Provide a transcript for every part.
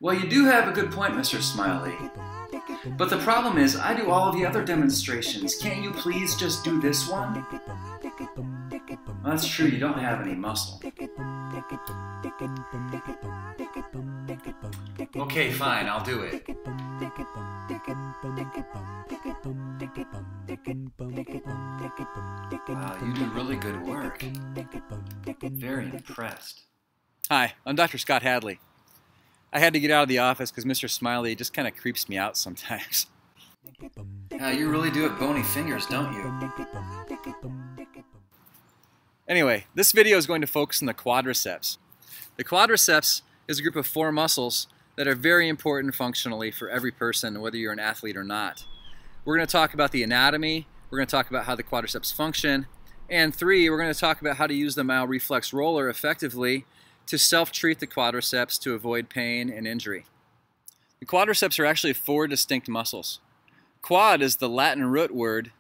Well, you do have a good point, Mr. Smiley. But the problem is, I do all of the other demonstrations. Can't you please just do this one? Well, that's true, you don't have any muscle. Okay, fine, I'll do it. Wow, you do really good work. Very impressed. Hi, I'm Dr. Scott Hadley. I had to get out of the office because Mr. Smiley just kind of creeps me out sometimes. Yeah, you really do have bony fingers, don't you? Anyway, this video is going to focus on the quadriceps. The quadriceps is a group of 4 muscles that are very important functionally for every person, whether you're an athlete or not. We're going to talk about the anatomy, we're going to talk about how the quadriceps function, and 3, we're going to talk about how to use the MyoReflex Roller effectively to self-treat the quadriceps to avoid pain and injury. The quadriceps are actually 4 distinct muscles. Quad is the Latin root word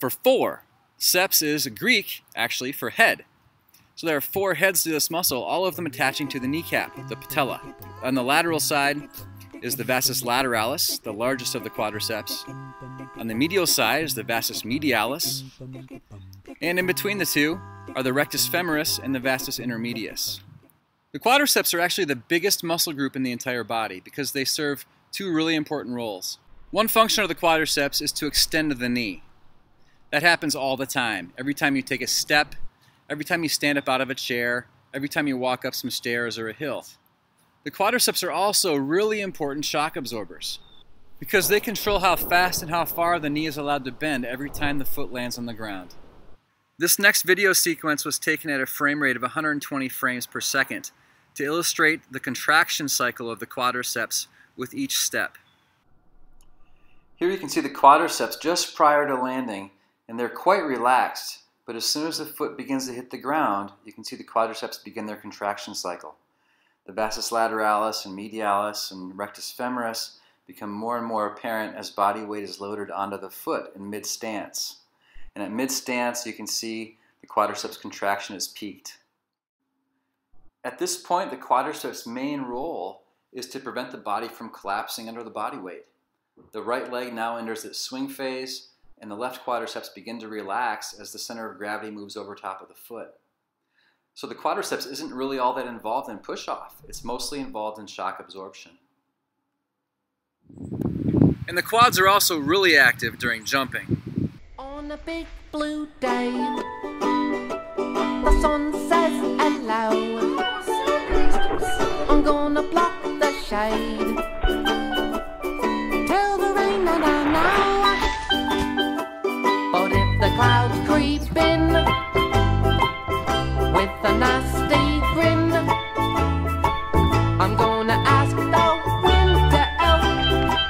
for 4. Ceps is Greek, actually, for head. So there are 4 heads to this muscle, all of them attaching to the kneecap, the patella. On the lateral side is the vastus lateralis, the largest of the quadriceps. On the medial side is the vastus medialis. And in between the two are the rectus femoris and the vastus intermedius. The quadriceps are actually the biggest muscle group in the entire body because they serve 2 really important roles. One function of the quadriceps is to extend the knee. That happens all the time. Every time you take a step, every time you stand up out of a chair, every time you walk up some stairs or a hill. The quadriceps are also really important shock absorbers because they control how fast and how far the knee is allowed to bend every time the foot lands on the ground. This next video sequence was taken at a frame rate of 120 frames per second to illustrate the contraction cycle of the quadriceps with each step. Here you can see the quadriceps just prior to landing, and they're quite relaxed, but as soon as the foot begins to hit the ground, you can see the quadriceps begin their contraction cycle. The vastus lateralis and medialis and rectus femoris become more and more apparent as body weight is loaded onto the foot in mid-stance. And at mid-stance, you can see the quadriceps contraction is peaked. At this point, the quadriceps' main role is to prevent the body from collapsing under the body weight. The right leg now enters its swing phase, and the left quadriceps begin to relax as the center of gravity moves over top of the foot. So the quadriceps isn't really all that involved in push-off. It's mostly involved in shock absorption. And the quads are also really active during jumping. On a big blue day, the sun says hello. I'm gonna block the shade till the rain and I know. But if the clouds creep in with a nasty grin, I'm gonna ask the wind to help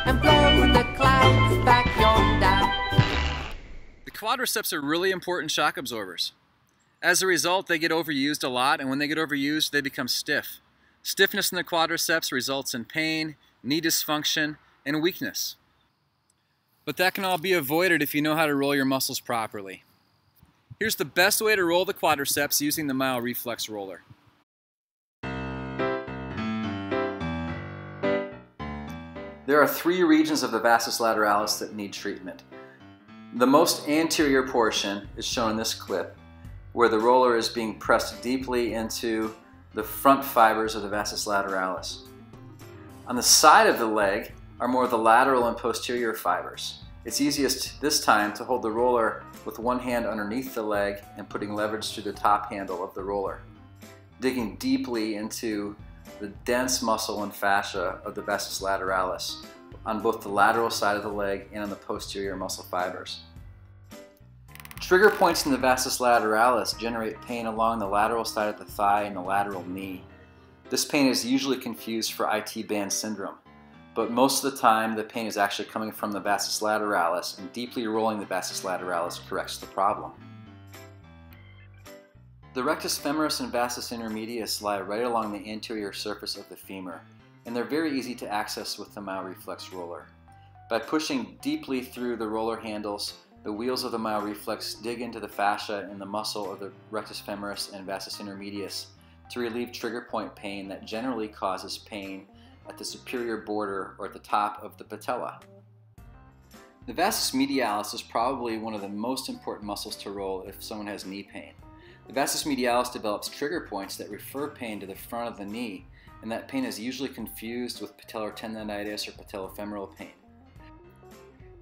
and blow the clouds back yonder. The quadriceps are really important shock absorbers. As a result, they get overused a lot, and when they get overused, they become stiff. Stiffness in the quadriceps results in pain, knee dysfunction, and weakness. But that can all be avoided if you know how to roll your muscles properly. Here's the best way to roll the quadriceps using the MyoReflex Roller. There are 3 regions of the vastus lateralis that need treatment. The most anterior portion is shown in this clip, where the roller is being pressed deeply into the front fibers of the vastus lateralis. On the side of the leg are more of the lateral and posterior fibers. It's easiest this time to hold the roller with one hand underneath the leg and putting leverage through the top handle of the roller, digging deeply into the dense muscle and fascia of the vastus lateralis on both the lateral side of the leg and on the posterior muscle fibers. Trigger points in the vastus lateralis generate pain along the lateral side of the thigh and the lateral knee. This pain is usually confused for IT band syndrome, but most of the time the pain is actually coming from the vastus lateralis, and deeply rolling the vastus lateralis corrects the problem. The rectus femoris and vastus intermedius lie right along the anterior surface of the femur, and they're very easy to access with the MyoReflex Roller. By pushing deeply through the roller handles the wheels of the MyoReflex dig into the fascia in the muscle of the rectus femoris and vastus intermedius to relieve trigger point pain that generally causes pain at the superior border or at the top of the patella. The vastus medialis is probably one of the most important muscles to roll if someone has knee pain. The vastus medialis develops trigger points that refer pain to the front of the knee, and that pain is usually confused with patellar tendonitis or patellofemoral pain.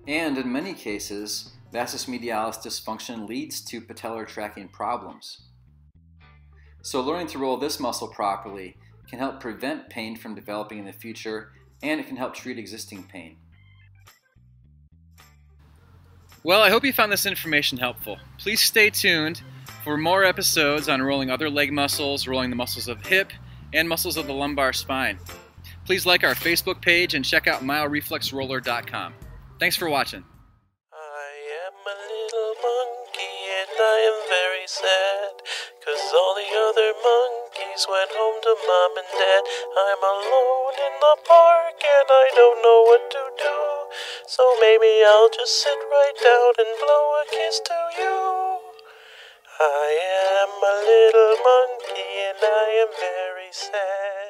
And in many cases, vastus medialis dysfunction leads to patellar tracking problems. So learning to roll this muscle properly can help prevent pain from developing in the future, and it can help treat existing pain. Well, I hope you found this information helpful. Please stay tuned for more episodes on rolling other leg muscles, rolling the muscles of the hip, and muscles of the lumbar spine. Please like our Facebook page and check out MyoReflexRoller.com. Thanks for watching. I am a little monkey and I am very sad, 'cause all the other monkeys went home to mom and dad. I'm alone in the park and I don't know what to do, so maybe I'll just sit right down and blow a kiss to you. I am a little monkey and I am very sad.